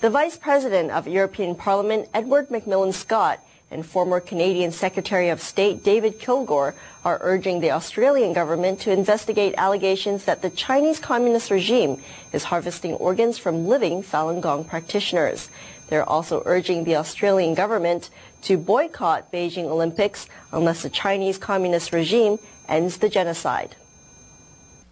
The Vice President of European Parliament, Edward Macmillan-Scott, and former Canadian Secretary of State David Kilgour are urging the Australian government to investigate allegations that the Chinese Communist regime is harvesting organs from living Falun Gong practitioners. They're also urging the Australian government to boycott Beijing Olympics unless the Chinese Communist regime ends the genocide.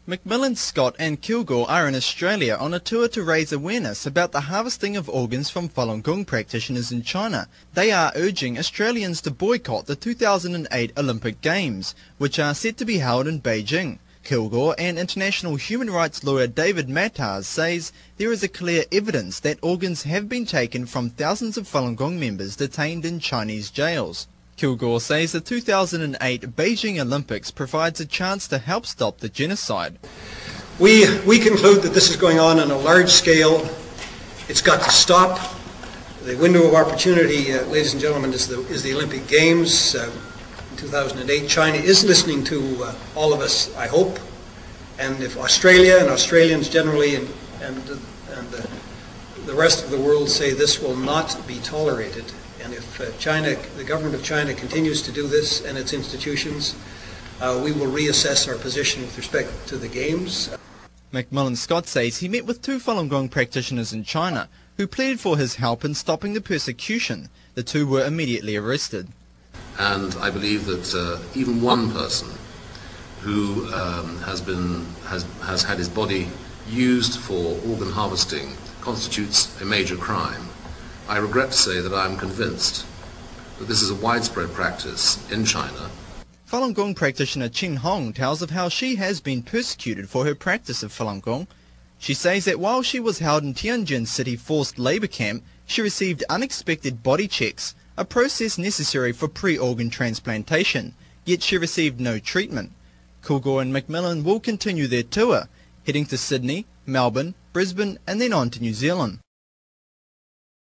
Macmillan-Scott and Kilgour are in Australia on a tour to raise awareness about the harvesting of organs from Falun Gong practitioners in China. They are urging Australians to boycott the 2008 Olympic Games, which are set to be held in Beijing. Kilgour and international human rights lawyer David Mattars says there is a clear evidence that organs have been taken from thousands of Falun Gong members detained in Chinese jails. Kilgour says the 2008 Beijing Olympics provides a chance to help stop the genocide. We conclude that this is going on a large scale. It's got to stop. The window of opportunity, ladies and gentlemen, is the Olympic Games in 2008. China is listening to all of us, I hope. And if Australia and Australians generally and the rest of the world say this will not be tolerated, and if the government of China continues to do this and its institutions, we will reassess our position with respect to the Games. Macmillan-Scott says he met with two Falun Gong practitioners in China who pleaded for his help in stopping the persecution. The two were immediately arrested. And I believe that even one person who has had his body used for organ harvesting constitutes a major crime. I regret to say that I am convinced that this is a widespread practice in China. Falun Gong practitioner Chen Hong tells of how she has been persecuted for her practice of Falun Gong. She says that while she was held in Tianjin City forced labour camp, she received unexpected body checks, a process necessary for pre-organ transplantation, yet she received no treatment. Kilgour and Macmillan will continue their tour, heading to Sydney, Melbourne, Brisbane and then on to New Zealand.